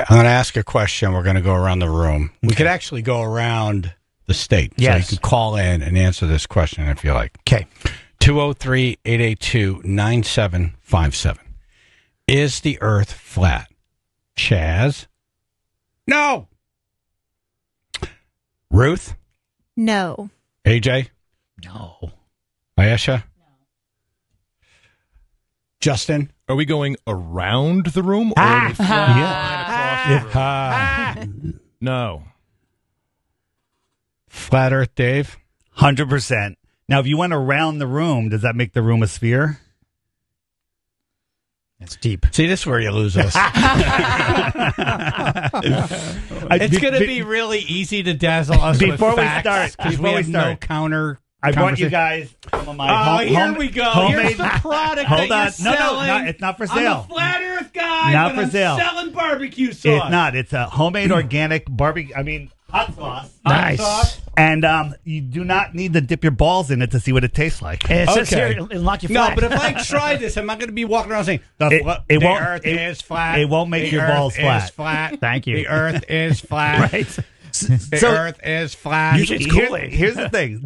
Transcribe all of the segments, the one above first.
I'm going to ask a question. We're going to go around the room. We could actually go around the state. Yes. So you can call in and answer this question if you like. Okay. 203-882-9757. Is the Earth flat? Chaz? No. Ruth? No. AJ? No. Ayesha? No. Justin? Are we going around the room or Ah. flying across the room? No. Flat Earth Dave? 100%. Now, if you went around the room, does that make the room a sphere? It's deep. See, this is where you lose us. It's going to be really easy to dazzle us Before with we facts, start, 'cause before we we have no start, counter. I brought you guys some of my Here we go. Here's the product Hold that on. you're No, selling. it's not for I'm sale. a flat Earth guy, Not but for I'm sale. selling barbecue sauce. It's not. It's a homemade organic barbecue. I mean, hot sauce. Nice. Hot sauce. And you do not need to dip your balls in it to see what it tastes like. And it says Okay. here, it'll knock you No, flat. but if I try this, I'm not going to be walking around saying, the Earth is flat. It won't make The your Earth balls flat. is flat. Thank you. The Earth is flat. Right. The Earth is flat. Usually it's Kool-Aid. Here's the thing.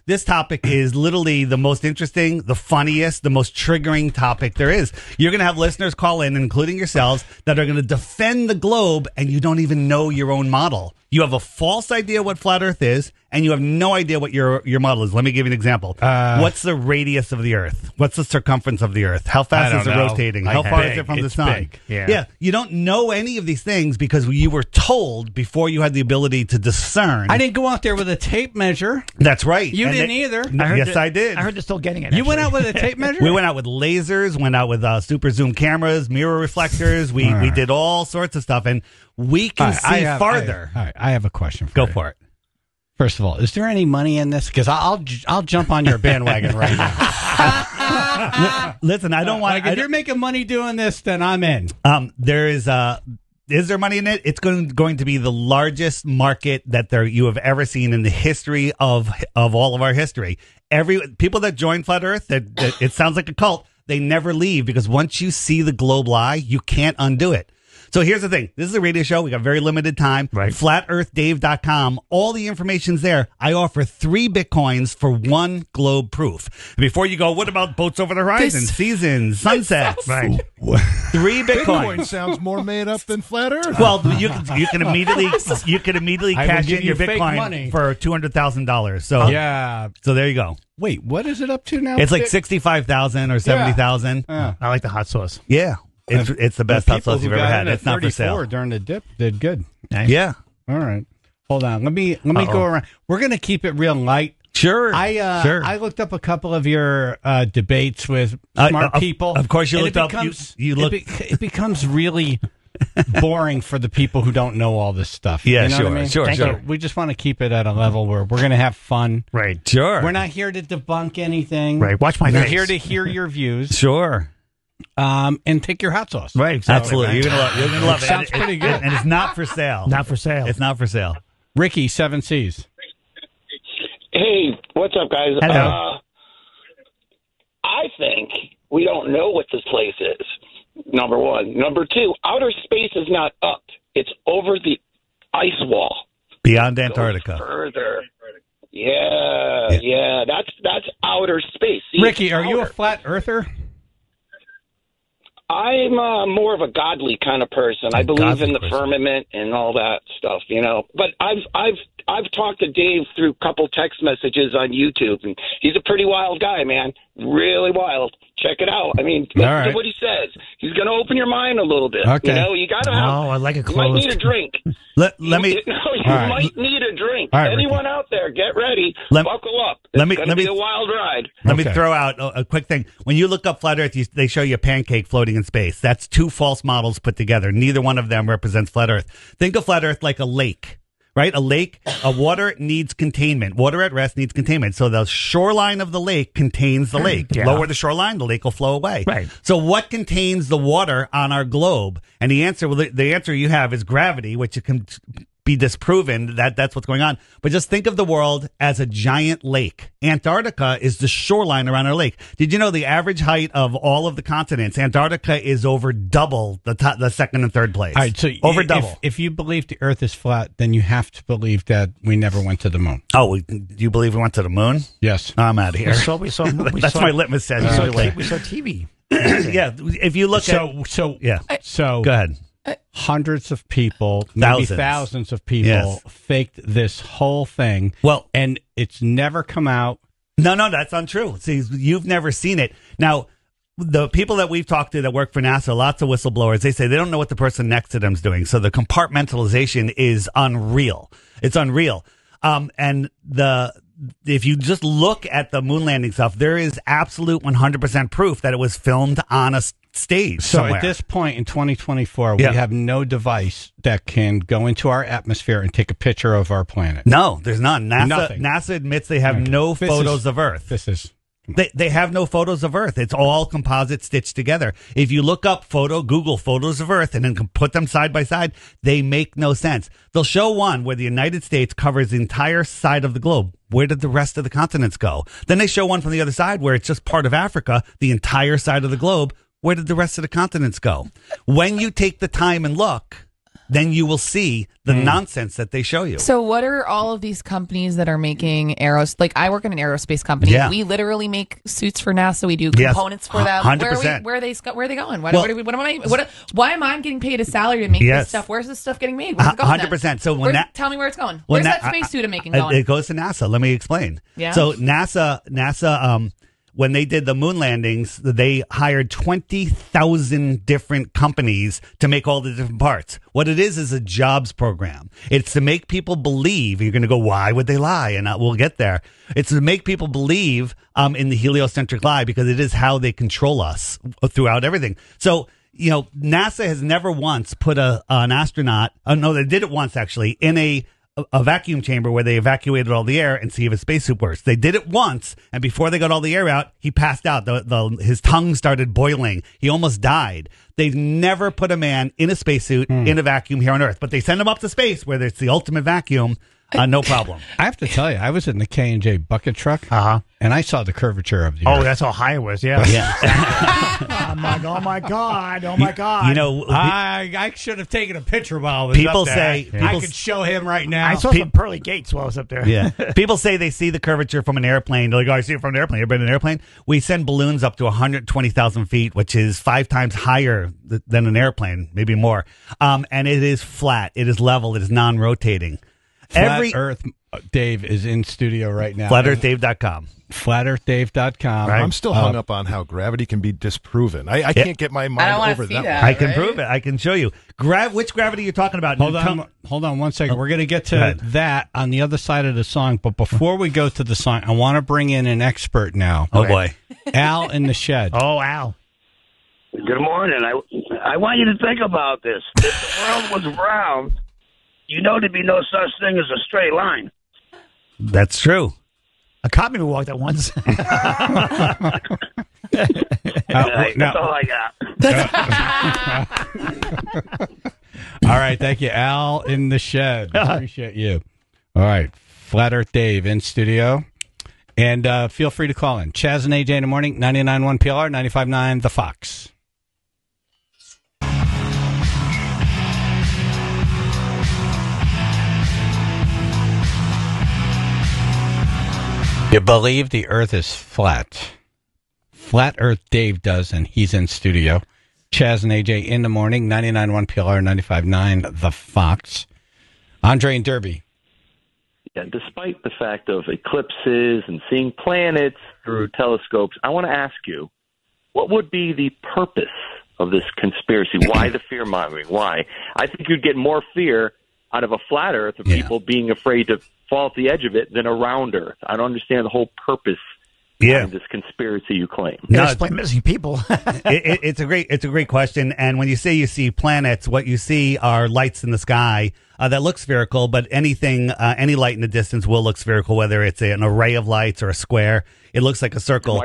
This topic is literally the most interesting, the funniest, the most triggering topic there is. You're going to have listeners call in, including yourselves, that are going to defend the globe, and you don't even know your own model. You have a false idea what flat Earth is, and you have no idea what your model is. Let me give you an example. What's the radius of the Earth? What's the circumference of the Earth? How fast is it rotating? How far is it from the sun? Big. Yeah. You don't know any of these things because you were told before you had the ability to discern. I didn't go out there with a tape measure. That's right. You And didn't they- either. Yes, I did. I heard they're still getting it. You went out actually. with a tape measure? We went out with lasers, went out with super zoom cameras, mirror reflectors. We did all sorts of stuff, and we can see farther. All right, I have a question for Go you. for it. First of all, is there any money in this? Because I'll jump on your bandwagon right now. Listen, I don't want. Like, if you're making money doing this, then I'm in. There is there money in it? It's going to be the largest market that you have ever seen in the history of all of our history. People that join Flat Earth, that it sounds like a cult. They never leave because once you see the globe lie, you can't undo it. So here's the thing. This is a radio show. We got very limited time. Right. FlatEarthDave.com. All the information's there. I offer 3 Bitcoins for 1 globe proof. Before you go, what about boats over the horizon, seasons, sunsets? Right. 3 Bitcoin Bitcoins. sounds more made up than flat Earth. Well, you can immediately I will cash give in your you fake Bitcoin money. for $200,000. So Yeah. so there you go. Wait, what is it up to now? It's like 65,000 or 70,000. Yeah. I like the hot sauce. Yeah, it's the best hot sauce you've ever had. It's not for 34 sale. during the dip did good. Nice. Yeah, All right. Hold on. Let me go around. We're going to keep it real light. sure. Sure. I looked up a couple of your debates with smart people. Of course, you and looked it up. becomes, You look. it becomes really boring for the people who don't know all this stuff. Yeah, You know sure, what I mean? sure, So sure. we just want to keep it at a level where we're going to have fun. Right. Sure. We're not here to debunk anything. Right. Watch my We're face. here to hear your views. Sure. And take your hot sauce. Right. Exactly. Absolutely. You're gonna love it. Sounds And pretty good. And it's not for sale. Not for sale. It's not for sale. Ricky, 7 C's. Hey, what's up, guys? Hello. I think we don't know what this place is, number one. Number two, outer space is not up. It's over the ice wall. Beyond Goes Antarctica. further. Yeah. That's outer space. See, Ricky, it's are you a outer. flat earther? I'm more of a godly kind of person. I believe godly in the person. firmament and all that stuff, But I've talked to Dave through a couple text messages on YouTube, and he's a pretty wild guy, man. Really wild. Check it out. I mean, listen right. to what he says. He's going to open your mind a little bit. Okay. You got to have. Oh, I like it You might closed. need a drink. Let me. You right. might need a drink. All right, Anyone out there, get ready. Let- Buckle up. let It's me- going let to be me- a wild ride. Let me Okay. throw out a quick thing. When you look up flat Earth, they show you a pancake floating in space. That's 2 false models put together. Neither one of them represents flat Earth. Think of flat Earth like a lake, right? A lake, water needs containment. Water at rest needs containment. So the shoreline of the lake contains the lake. Yeah. Lower the shoreline, the lake will flow away. Right. So what contains the water on our globe? And the answer you have is gravity, which be disproven that that's what's going on. But just think of the world as a giant lake. Antarctica is the shoreline around our lake. Did you know the average height of all of the continents? Antarctica is over double the second and third place. All right, so over double. If you believe the Earth is flat, then you have to believe that we never went to the moon. Oh, do you believe we went to the moon? Yes. I'm out of here. We saw That's my litmus test. We saw TV. Yeah, if you look So go ahead. hundreds of people, maybe Thousands. thousands of people Yes. faked this whole thing. Well, and it's never come out. No, that's untrue. See, you've never seen it. Now, the people that we've talked to that work for NASA, lots of whistleblowers, they say they don't know what the person next to them is doing. So the compartmentalization is unreal. It's unreal. And if you just look at the moon landing stuff, there is absolute 100% proof that it was filmed on a stage So somewhere. at this point in 2024, Yeah. we have no device that can go into our atmosphere and take a picture of our planet. No, there's none. Nothing. NASA admits they have no This photos is- of Earth. This is They have no photos of Earth. It's all composite stitched together. If you look up Google photos of Earth and then put them side by side, they make no sense. They'll show one where the United States covers the entire side of the globe. Where did the rest of the continents go? Then they show one from the other side where it's just part of Africa, the entire side of the globe. Where did the rest of the continents go? When you take the time and look, then you will see the nonsense that they show you. So what are all of these companies that are making like I work in an aerospace company. Yeah. We literally make suits for NASA. We do Yes. components for them. 100%. Where are they going? Well- Why am I getting paid a salary to make Yes. this stuff? Where's this stuff getting made? Where's it going 100%. So when tell me where it's going. When Where's that spacesuit I'm making going? It goes to NASA. Let me explain. Yeah. So NASA, when they did the moon landings, they hired 20,000 different companies to make all the different parts. What it is a jobs program. It's to make people believe. You're going to go, why would they lie? And we'll get there. It's to make people believe in the heliocentric lie because it is how they control us throughout everything. So, NASA has never once put an astronaut. No, they did it once actually in a vacuum chamber where they evacuated all the air and see if his spacesuit works. They did it once, and before they got all the air out, he passed out. His tongue started boiling. He almost died. They've never put a man in a spacesuit in a vacuum here on Earth, but they send him up to space where it's the ultimate vacuum. No problem. I have to tell you, I was in the K&J bucket truck, and I saw the curvature of the Oh, Earth. that's how high it was. Yeah. I'm like, oh my god. I should have taken a picture while I was People up there. say- I people- could show him right now. I saw some pearly gates while I was up there. Yeah. People say they see the curvature from an airplane. They're like, oh, I see it from an airplane. You've been in an airplane? We send balloons up to 120,000 feet, which is 5 times higher than an airplane, maybe more. And it is flat. It is level. It is non-rotating. Flat Earth Dave is in studio right now. FlatEarthDave.com. FlatEarthDave.com. Right. I'm still hung up on how gravity can be disproven. I can't get my I don't mind wanna over see that. that. I can Right? prove it. I can show you. Which gravity are you talking about? Hold on 1 second. We're going to get Go to ahead. that on the other side of the song. But before we go to the song, I want to bring in an expert now. Oh, boy. Al in the shed. Oh, wow. Good morning. I want you to think about this. If the world was round, there'd be no such thing as a straight line. That's true. A cop me walked that once. That's all I got. All right. Thank you, Al in the shed. Appreciate you. All right. Flat Earth Dave in studio. And feel free to call in. Chaz and AJ in the morning, 99.1 PLR, 95.9 The Fox. You believe the Earth is flat. Flat Earth Dave does, and he's in studio. Chaz and AJ in the morning, 99.1 PLR, 95.9 The Fox. Andre and Derby. Yeah, despite the fact of eclipses and seeing planets through telescopes, I want to ask you, what would be the purpose of this conspiracy? Why the fear-mongering? Why? I think you'd get more fear out of a flat Earth of people being afraid to fall at the edge of it than a round Earth. I don't understand the whole purpose of this conspiracy you claim. No, explain missing people. It's a great question. And when you say you see planets, what you see are lights in the sky that look spherical. But anything, any light in the distance will look spherical, whether it's an array of lights or a square. It looks like a circle.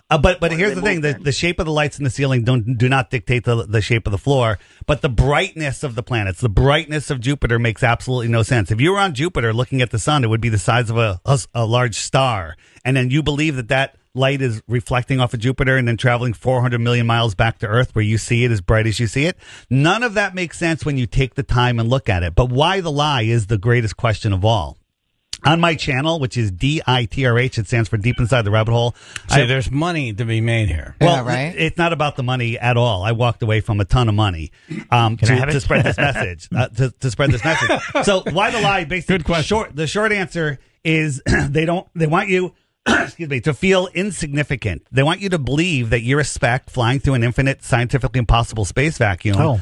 But here's the thing: the shape of the lights in the ceiling do not dictate the shape of the floor. But the brightness of the planets, the brightness of Jupiter, makes absolutely no sense. If you were on Jupiter looking at the sun, it would be the size of a large star, and then you believe that light is reflecting off of Jupiter and then traveling 400 million miles back to Earth, where you see it as bright as you see it. None of that makes sense when you take the time and look at it. But why the lie is the greatest question of all. On my channel, which is DITRH, it stands for Deep Inside the Rabbit Hole. So there's money to be made here. Well, right? It's not about the money at all. I walked away from a ton of money to spread this message. To spread this message. So why the lie? Basically, good question. The short answer is they want you. Excuse me, to feel insignificant. They want you to believe that you're a speck flying through an infinite, scientifically impossible space vacuum,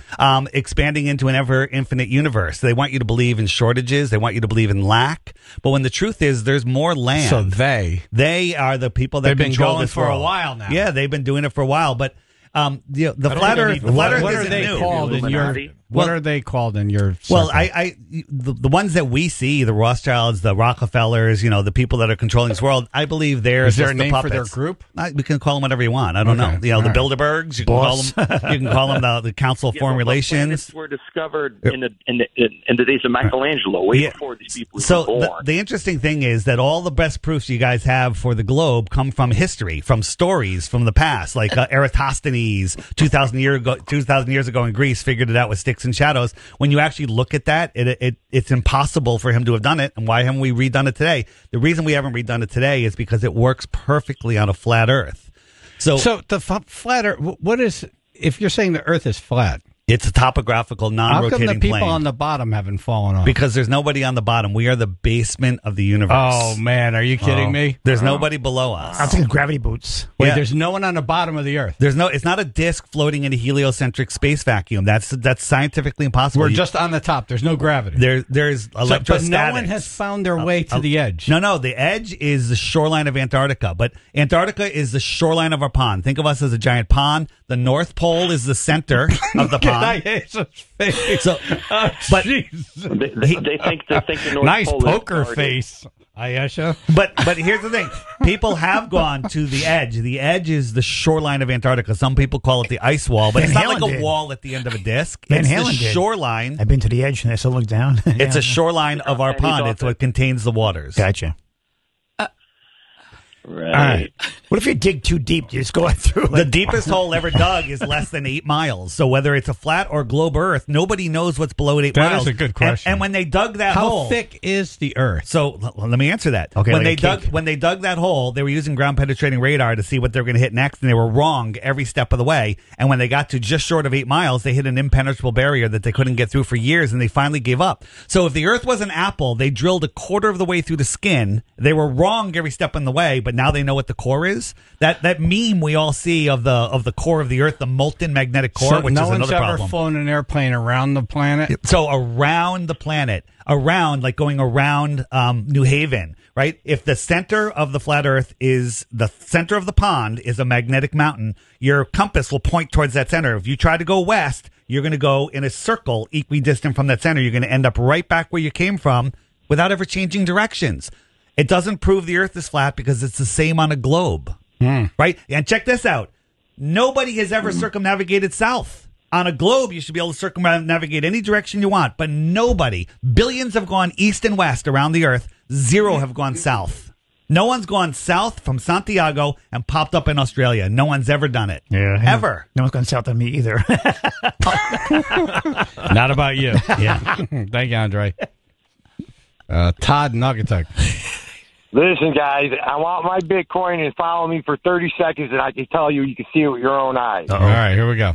expanding into an ever infinite universe. They want you to believe in shortages. They want you to believe in lack. But when the truth is, there's more land. So they are the people that they've been control going this for world. a while now. Yeah, they've been doing it for a while. But the flat Earth What are isn't they new. called in your? What are they called in your? Well, circle? the ones that we see, the Rothschilds, the Rockefellers, the people that are controlling this world, I believe they're Is there just a name the for their puppets. group? We can call them whatever you want. I don't know. The Bilderbergs. You can call them the Council of Foreign Relations. Planets were discovered in the days of Michelangelo, way before these people were born. The interesting thing is that all the best proofs you guys have for the globe come from history, from stories from the past, like Eratosthenes 2,000 years ago in Greece figured it out with sticks and shadows. When you actually look at that, it's impossible for him to have done it. And why haven't we redone it today? The reason we haven't redone it today is because it works perfectly on a flat Earth. So the flat Earth. What is? If you're saying the Earth is flat, it's a topographical, non-rotating how come the people plane. on the bottom haven't fallen off? Because there's nobody on the bottom. We are the basement of the universe. Oh man, are you kidding me? There's nobody below us. I'm thinking gravity boots. Wait, there's no one on the bottom of the Earth. It's not a disk floating in a heliocentric space vacuum. That's scientifically impossible. We're just on the top. There's no gravity. There's electrostatics. But no one has found their way to the edge. No. The edge is the shoreline of Antarctica, but Antarctica is the shoreline of our pond. Think of us as a giant pond. The North Pole is the center of the pond. Face. So, but they think the North nice Pole poker is face, Ayesha. But here's the thing: people have gone to the edge. The edge is the shoreline of Antarctica. Some people call it the ice wall, but it's not like a wall at the end of a disc. It's the shoreline. I've been to the edge and I still look down. It's a shoreline of our pond. It's what contains the waters. Gotcha. Right. All right. What if you dig too deep? You just go through. The deepest hole ever dug is less than 8 miles. So whether it's a flat or globe Earth, nobody knows what's below 8 miles. That is a good question. And when they dug that hole, how thick is the Earth? So let me answer that. Okay. When they dug that hole, they were using ground penetrating radar to see what they were going to hit next, and they were wrong every step of the way. And when they got to just short of 8 miles, they hit an impenetrable barrier that they couldn't get through for years, and they finally gave up. So if the Earth was an apple, they drilled a quarter of the way through the skin. They were wrong every step in the way, but now they know what the core is. That meme we all see of the core of the Earth, the molten magnetic core, which is another problem. No one's ever flown an airplane around the planet. So around the planet, like going around New Haven, right? If the center of the flat Earth is the center of the pond is a magnetic mountain, your compass will point towards that center. If you try to go west, you're going to go in a circle equidistant from that center. You're going to end up right back where you came from without ever changing directions. It doesn't prove the Earth is flat because it's the same on a globe, right? And check this out. Nobody has ever circumnavigated south. On a globe, you should be able to circumnavigate any direction you want, but nobody. Billions have gone east and west around the Earth. 0 have gone south. No one's gone south from Santiago and popped up in Australia. No one's ever done it. Yeah. Ever. No one's gone south on me either. Not about you. Yeah. Thank you, Andre. Todd Nuggatuck. Listen, guys, I want my Bitcoin and follow me for 30 seconds, and I can tell you can see it with your own eyes. All right, here we go.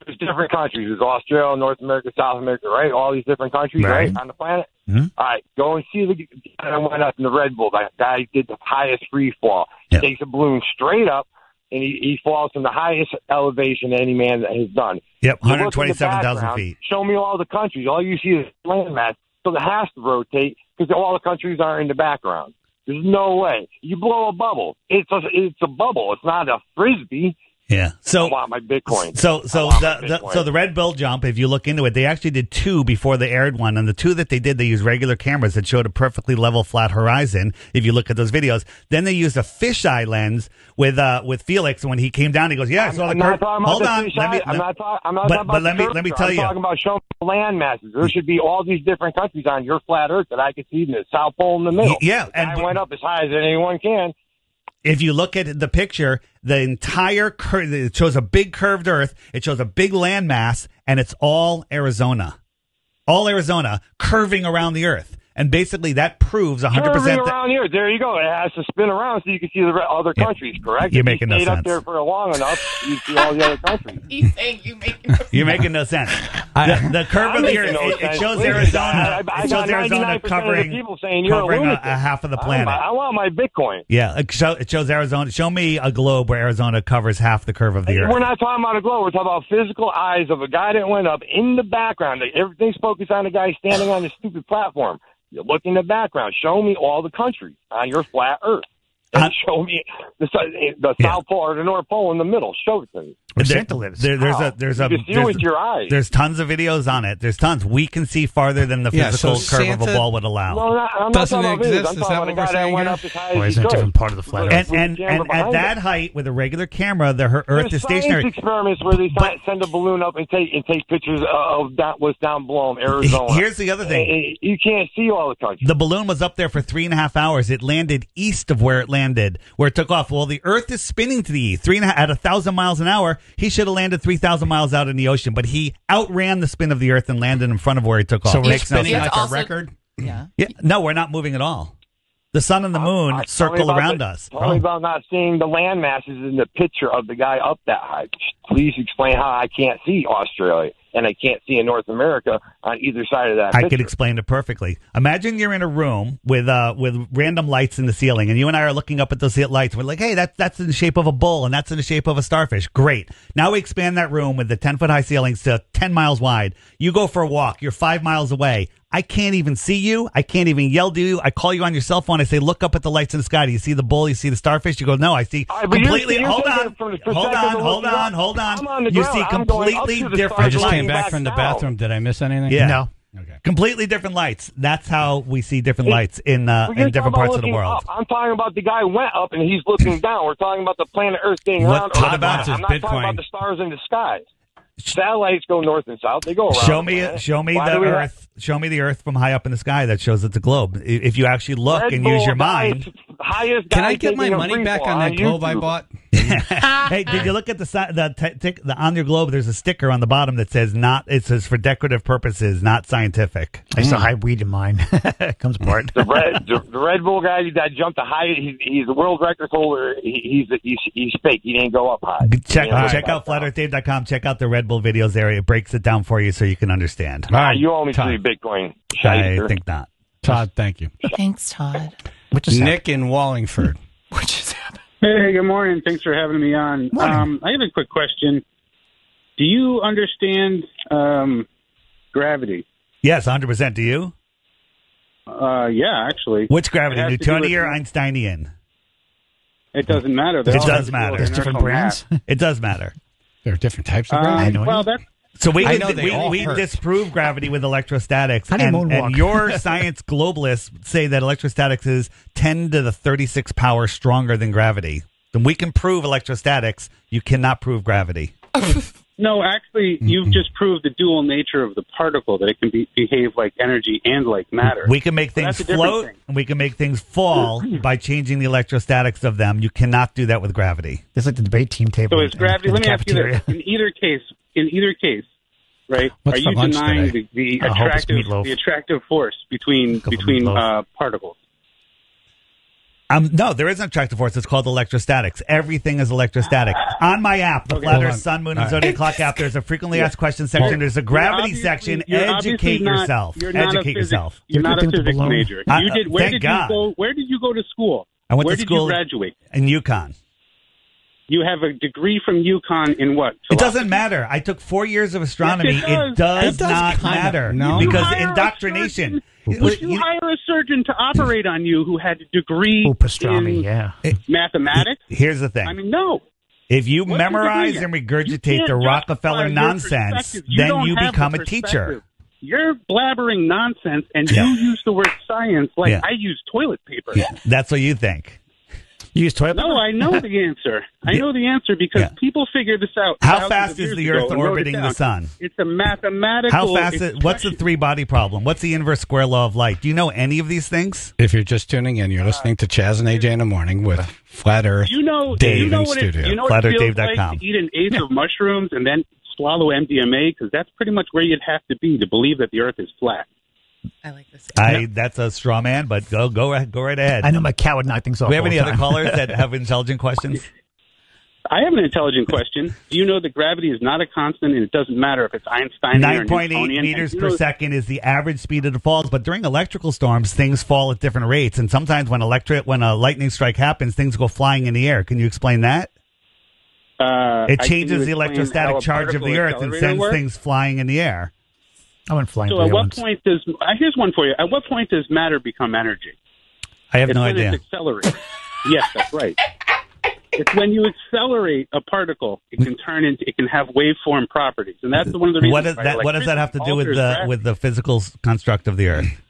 There's different countries. There's Australia, North America, South America, right? All these different countries, right, on the planet. Mm-hmm. All right, go and see the guy that went up in the Red Bull. That guy did the highest free fall. He takes a balloon straight up, and he falls from the highest elevation any man that has done. Yep, 127,000 feet. Show me all the countries. All you see is landmass. So it has to rotate because all the countries are in the background. There's no way. You blow a bubble. It's a bubble. It's not a frisbee. Yeah. I So want my Bitcoin. So I want my the Bitcoin. so the Red Bull jump, if you look into it, they actually did 2 before they aired one, and the 2 that they did, they used regular cameras that showed a perfectly level, flat horizon. If you look at those videos, then they used a fisheye lens with Felix. And when he came down, he goes, "Yeah, I saw the curve." Hold on, I'm not talking about but let me tell I'm you. talking about showing land masses. There should be all these different countries on your flat Earth that I could see in the South Pole in the middle. Yeah, and I went up as high as anyone can. If you look at the picture, the entire it shows a big curved Earth. It shows a big landmass, and it's all Arizona curving around the Earth. And basically, that proves 100% Curving around here. There you go. It has to spin around so you can see the other countries, correct? You're If making no you stayed sense. up there for long enough, you see all the other countries. He's saying You're making no sense. The curve I'm of the making Earth, no it sense. shows Listen, Arizona. I It got shows Arizona 99% of the covering people saying you're a lunatic. a half of the planet. I want my Bitcoin. Yeah, it shows Arizona. Show me a globe where Arizona covers half the curve of the Earth. We're not talking about a globe. We're talking about physical eyes of a guy that went up in the background. Everything's focused on the guy standing on the stupid platform. You look in the background. Show me all the countries on your flat Earth. And show me the South Pole or the North Pole in the middle. Show it to me. Where Santa lives. You can see with your eyes. There's tons of videos on it. There's tons. We can see farther than the Yeah, physical so curve of a Santa ball would allow. No, I'm not Doesn't talking about exist? videos. I'm Is talking that about what a we're guy that saying went here? up as high Or as is he it a could. different part of the flat Earth? And at that height with a regular camera, her Earth is stationary. Science experiments where they send a balloon up and take pictures of what's down below Arizona. Here's the other thing. You can't see all the countries. The balloon was up there for 3.5 hours. It landed east of where it landed, where it took off. Well, the Earth is spinning to the east, at 1,000 miles an hour. He should have landed 3,000 miles out in the ocean, but he outran the spin of the Earth and landed in front of where he took off. So we're Makes no spinning sense. like Also- a record? Yeah. Yeah, no, we're not moving at all. The sun and the moon circle around us. Tell me about not seeing the land masses in the picture of the guy up that high. Please explain how I can't see Australia and I can't see in North America on either side of that I picture. could explain it perfectly. Imagine you're in a room with random lights in the ceiling, and you and I are looking up at those lights. We're like, hey, that's in the shape of a bull, and that's in the shape of a starfish. Great. Now we expand that room with the 10-foot high ceilings to 10 miles wide. You go for a walk. You're 5 miles away. I can't even see you. I can't even yell to you. I call you on your cell phone. I say, look up at the lights in the sky. Do you see the bull? You see the starfish? You go, no, I see Right, but completely. you're Hold thinking on. from the Hold perspective on. of looking up. Hold I'm on. on the You ground. see I'm going up completely to the different stars. I just came lights. back from the down. bathroom. Did I miss anything? Yeah. No. Okay. Completely different lights. That's how we see different lights in We're different talking parts about of the looking world. up. I'm talking about the guy who went up and he's looking down. We're talking about the planet Earth being What around. Todd wants is I'm not talking Bitcoin. about the stars in the sky. Satellites go north and south. They go around. Show the me planet. the Earth. Show me the Earth from high up in the sky that shows it's a globe. If you actually look Red and Bull use your guy, mind. highest Can guy I get my taking a money free back fall on that globe I YouTube. bought? Hey, did you look at the on your globe? There's a sticker on the bottom that says it says for decorative purposes, not scientific. I used to hide weed in mine. It comes apart. The Red Bull guy that jumped the highest. He's the world record holder. He's fake. He didn't go up high. Check out flatearthdave.com. Check out the Red Bull videos area. It breaks it down for you so you can understand. All right, You owe me Todd. 3 Bitcoin. I Shyster. think not. Todd, thank you. Thanks, Todd. What just happened? Nick in Wallingford. What just happened? Hey, good morning. Thanks for having me on. I have a quick question. Do you understand gravity? Yes, 100%. Do you? Yeah, actually. Which gravity? It has to do Newtonian or with- Einsteinian? It doesn't matter. It does all have to matter. do with There's different inertial brands. mass. It does matter. There are different types of I gravity. know. Well, that's So we I know they all we hurt. disprove gravity with electrostatics, How do you and moonwalk? your science globalists say that electrostatics is 10 to the 36 power stronger than gravity. Then we can prove electrostatics. You cannot prove gravity. no. Actually, you've just proved the dual nature of the particle, that it can behave like energy and like matter. We can make Well, things that's a different float, thing. and we can make things fall by changing the electrostatics of them. You cannot do that with gravity. It's like the debate team table. So is gravity? in the Let me ask you cafeteria. this: in either case, right? What's are for you lunch denying today? the I hope it's meatloaf. attractive force between Couple meatloaf. particles? No, there is an attractive force. It's called electrostatics. Everything is electrostatic. On my app, the Flat Hold Earth on. Sun, Moon, All and right. Zodiac Clock app, there's a frequently asked questions section. There's a gravity section. You're Educate obviously not- yourself. You're not a Educate physics- yourself. You're not a Looking at the physics balloon. major. You did. Where Thank did God. you go? Where did you go to school? I went Where to did school you graduate? in Yukon. You have a degree from UConn in what? It doesn't matter. I took 4 years of astronomy. Yes, it does. It does It does not kinda. matter. No. You Because hire a indoctrination. Would you hire a surgeon to operate on you who had a degree Oh, pastrami, in yeah. mathematics? Here's the thing. I mean, no. If you What's memorize the and degree? regurgitate You the can't Rockefeller justify your nonsense, perspective. You then don't you have become the a teacher. perspective. You're blabbering nonsense, and you use the word science like Yeah. I use toilet paper. Yeah, that's what you think. You use toilet paper? No, I know the answer. I know the answer because Yeah. people figured this out. How thousands fast of is years the ago Earth and wrote it orbiting the down. sun? It's a mathematical. How fast is, what's the expression. three-body problem? What's the inverse square law of light? Do you know any of these things? If you're just tuning in, you're listening to Chaz and AJ in the morning with Flat Earth You know, Dave you know in what studio. It, you know what it feels like FlatEarthDave.com. to eat an eighth of mushrooms and then swallow MDMA? Because that's pretty much where you'd have to be to believe that the Earth is flat. I like this. That's a straw man, but go right ahead. I know my cat would knock things off. Do we have all any the other time. callers that have intelligent questions? I have an intelligent question. Do you know that gravity is not a constant, and it doesn't matter if it's Einsteinian or 9.8 Newtonian? meters And per you know- second is the average speed of the falls, but during electrical storms, things fall at different rates, and sometimes when a lightning strike happens, things go flying in the air. Can you explain that? It can you changes the explain how electrostatic a charge of particle the Earth and accelerator sends works? things flying in the air. I went flying So through at the what ones. point does here's one for you? At what point does matter become energy? I have It's no when idea. It's accelerated. Yes, that's right. It's when you accelerate a particle, it can have waveform properties, and that's one of the reasons. What does why that? What does that have to do with electricity the alters with the physical construct of the Earth? gravity.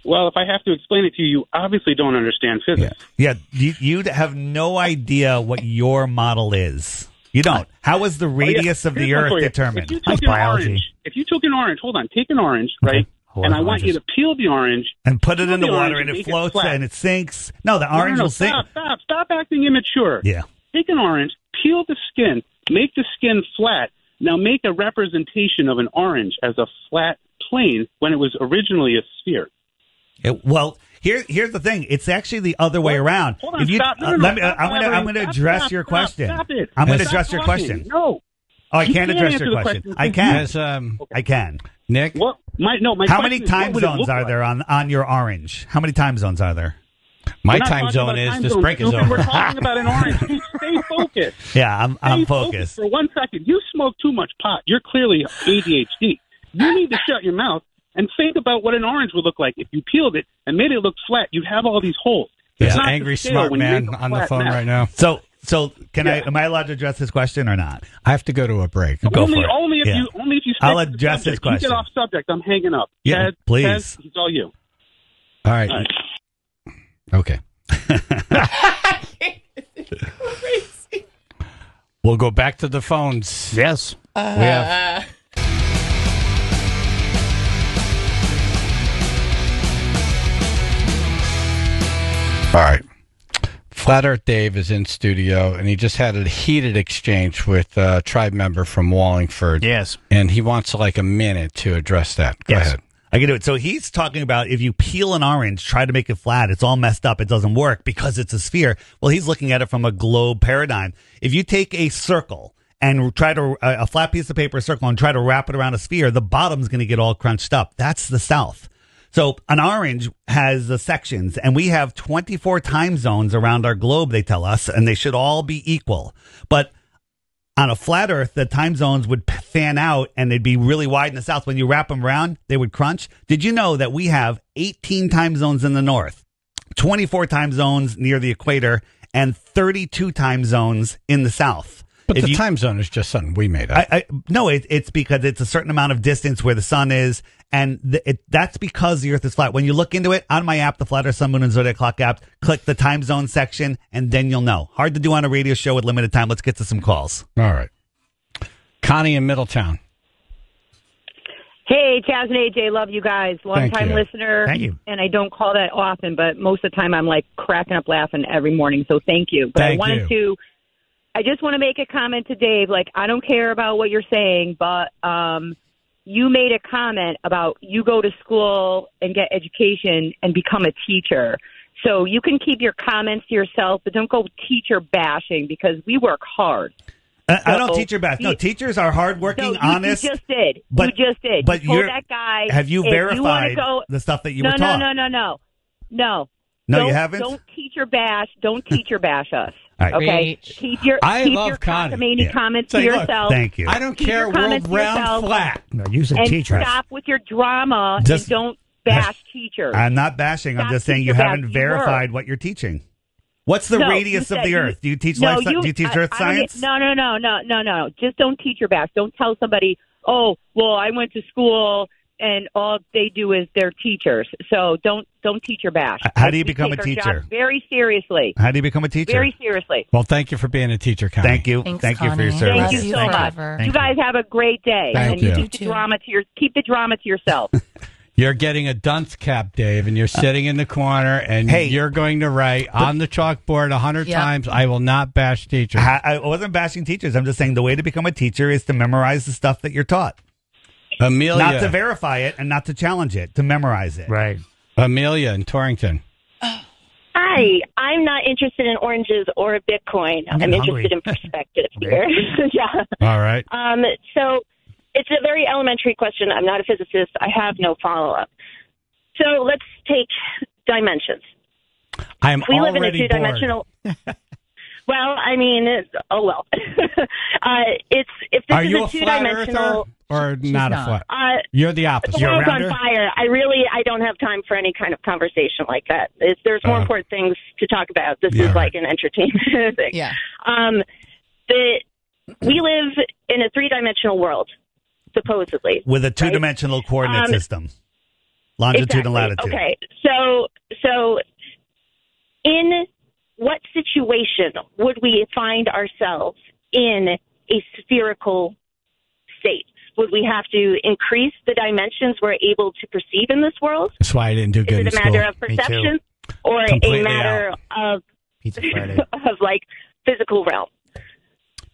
Well, if I have to explain it to you, you obviously don't understand physics. Yeah. You have no idea what your model is. You don't. How is the radius of the Here's one Earth for you. determined? If you That's took an biology. orange, take an orange, right? Hold And on, I want you to peel the orange And put it in the Peel the water, orange and and it make it floats flat. and it sinks. No, the orange No, will sink. Stop acting immature. Yeah. Take an orange, peel the skin, make the skin flat. Now make a representation of an orange as a flat plane when it was originally a sphere. Well, here's the thing. It's actually the other way around. Hold on, If you, stop. No, let me. stop I'm blabbering. going to Stop, address stop, your stop, question. stop it. I'm going to Stop address your talking. question. No. Oh, I You can't can't address answer your the question. question. I can. As, I can. Nick, What? My How question many is, time what would it zones look are like? there on your orange? How many time zones are there? my We're not time talking zone about is time this zones, break is stupid. We're over. talking about an orange. Stay focused. Yeah, I'm Stay focused. For 1 second. You smoke too much pot. You're clearly ADHD. You need to shut your mouth and think about what an orange would look like if you peeled it and made it look flat. You'd have all these holes. There's It's an not angry the scale smart when you man make a on the flat phone map. right now. So can Yeah. am I allowed to address this question or not? I have to go to a break. Go only, for it. only if Yeah. you stick I'll with the address this subject. You question. get off subject. I'm hanging up. Yeah, Chaz, please. Chaz, it's all you. All right. All right. Okay. We'll go back to the phones. Yes. We have. All right. Flat Earth Dave is in studio, and he just had a heated exchange with a tribe member from Wallingford. Yes. And he wants like a minute to address that. Go ahead. I can do it. So he's talking about if you peel an orange, try to make it flat, it's all messed up. It doesn't work because it's a sphere. Well, he's looking at it from a globe paradigm. If you take a circle and try to a flat piece of paper, a circle, and try to wrap it around a sphere, the bottom's going to get all crunched up. That's the south. So an orange has the sections, and we have 24 time zones around our globe, they tell us, and they should all be equal. But on a flat Earth, the time zones would fan out and they'd be really wide in the south. When you wrap them around, they would crunch. Did you know that we have 18 time zones in the north, 24 time zones near the equator, and 32 time zones in the south? But the time zone is just something we made up. No, it's because it's a certain amount of distance where the sun is, and that's because the Earth is flat. When you look into it, on my app, the Flat Earth Sun, Moon, and Zodiac Clock app, click the time zone section, and then you'll know. Hard to do on a radio show with limited time. Let's get to some calls. All right. Connie in Middletown. Hey, Chaz and AJ, love you guys. Long time you. listener. Thank you. And I don't call that often, but most of the time I'm like cracking up laughing every morning. So thank you. But Thank I just want to make a comment to Dave. Like, I don't care about what you're saying, but you made a comment about you go to school and get education and become a teacher. So you can keep your comments to yourself, but don't go teacher bashing because we work hard. I don't teacher bash. No, teachers are hardworking, honest. You just did. But, you just did. But you told you're, that guy. have you if verified you go, the stuff that you no, were taught? No. No, Don't- you haven't? Don't teacher bash. Don't teacher bash us. All right. Okay. Preach. Keep your I keep love your Connie. cockamamie Yeah. comments Say, to look, yourself. Thank you. I don't Keep care, your world comments to round yourself. flat. No, use a And teacher. stop with your drama Just- and don't bash teachers. I'm not bashing. I'm Stop just saying you teacher haven't bash. You verified were. what you're teaching. What's the No, radius you of said the you- Earth? Do you teach No, life? Do you teach Earth I don't science? need- No. Just don't teach your back. Don't tell somebody, oh, well, I went to school and all they do is they're teachers. So don't teach your bash. How do you We become take a our teacher? job very seriously. How do you become a teacher? Very seriously. Well, thank you for being a teacher, Connie. Thank you. Thanks, Thank you for your Connie. service. Thank you so much. You guys have a great day. Thank and you. keep the drama to yourself. You're getting a dunce cap, Dave, and you're sitting in the corner, and you're going to write on the chalkboard 100 times, I will not bash teachers. I wasn't bashing teachers. I'm just saying the way to become a teacher is to memorize the stuff that you're taught. Amelia. Not to verify it and not to challenge it, to memorize it. Right. Amelia in Torrington. Hi, I'm not interested in oranges or Bitcoin. I'm interested in perspective here. Yeah. All right. So it's a very elementary question. I'm not a physicist. I have no follow-up. So let's take dimensions. I'm We live in a already two-dimensional. Well, I mean, it's if this Are is you a a flat two-dimensional. earther or not a not. flat? You're the opposite. The world's on fire. I don't have time for any kind of conversation like that. There's more important things to talk about. This is like an entertainment thing. Yeah. We live in a three-dimensional world, supposedly. With a two-dimensional coordinate system. Longitude and latitude. Okay. So in what situation would we find ourselves in a spherical state? Would we have to increase the dimensions we're able to perceive in this world? That's why I didn't do good in Is it a school. matter of perception or Completely a matter of like physical realm?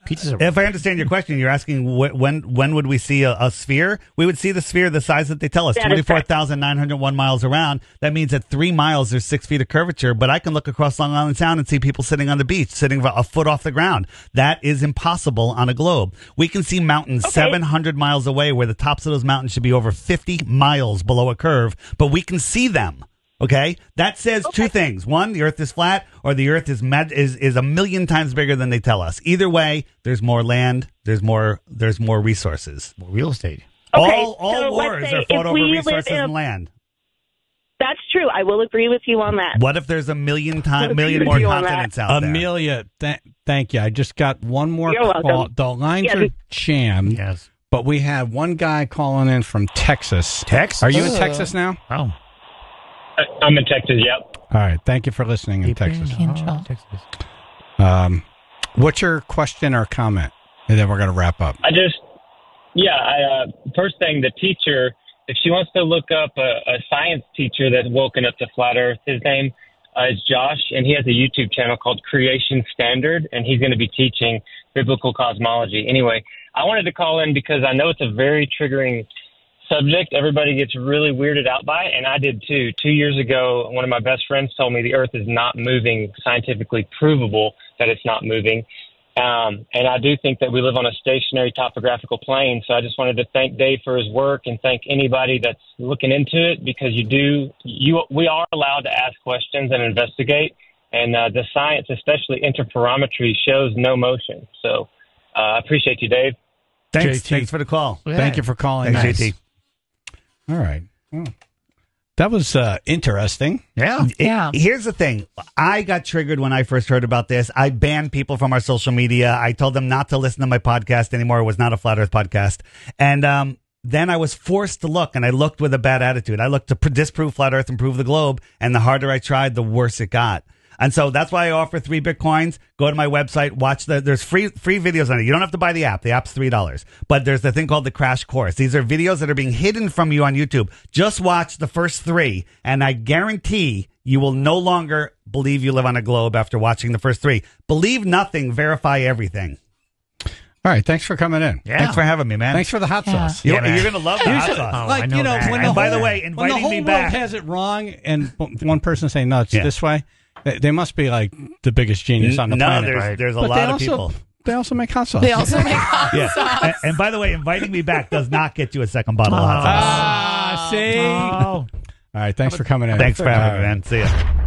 If I understand your question, you're asking when would we see a sphere? We would see the sphere the size that they tell us, 24,901 miles around. That means at 3 miles, there's 6 feet of curvature. But I can look across Long Island Sound and see people sitting on the beach, sitting a foot off the ground. That is impossible on a globe. We can see mountains 700 miles away where the tops of those mountains should be over 50 miles below a curve, but we can see them. Okay, that says two things. One, the Earth is flat, or the Earth is a million times bigger than they tell us. Either way, there's more land, there's more resources, more real estate. Okay, all so wars let's say are fought if over we live resources in a- and land. That's true. I will agree with you on that. What if there's a million more you on that. continents out there? Amelia, thank you. I just got one more You're call. welcome. The lines Yeah. are jammed. Yes. But we have one guy calling in from Texas. Are you in Texas now? Oh. I'm in Texas, yep. All right. Thank you for listening in Texas. Texas. What's your question or comment? And then we're going to wrap up. First thing, the teacher, if she wants to look up a science teacher that's woken up to flat Earth, his name is Josh, and he has a YouTube channel called Creation Standard, and he's going to be teaching biblical cosmology. Anyway, I wanted to call in because I know it's a very triggering subject. Everybody gets really weirded out by it, and I did too. 2 years ago, one of my best friends told me the Earth is not moving, scientifically provable that it's not moving. And I do think that we live on a stationary topographical plane. So I just wanted to thank Dave for his work and thank anybody that's looking into it, because we are allowed to ask questions and investigate. And the science, especially interferometry, shows no motion. So I appreciate you, Dave. Thanks for the call. Thank you for calling. Thanks, JT. All right. Well, that was interesting. Yeah. Here's the thing. I got triggered when I first heard about this. I banned people from our social media. I told them not to listen to my podcast anymore. It was not a Flat Earth podcast. And then I was forced to look, and I looked with a bad attitude. I looked to disprove Flat Earth and prove the globe, and the harder I tried, the worse it got. And so that's why I offer 3 Bitcoins. Go to my website, watch there's free videos on it. You don't have to buy the app. The app's $3. But there's the thing called the Crash Course. These are videos that are being hidden from you on YouTube. Just watch the first 3, and I guarantee you will no longer believe you live on a globe after watching the first 3. Believe nothing, verify everything. All right, thanks for coming in. Yeah. Thanks for having me, man. Thanks for the hot sauce. You're going to love the hot sauce. When the whole world has it wrong, and one person saying no, it's this way. They must be like the biggest genius on the planet. There's a lot of people. They also make hot sauce. They also make hot sauce. And by the way, inviting me back does not get you a second bottle of hot sauce. See? All right, thanks for coming in. Thanks for having me, man. See ya.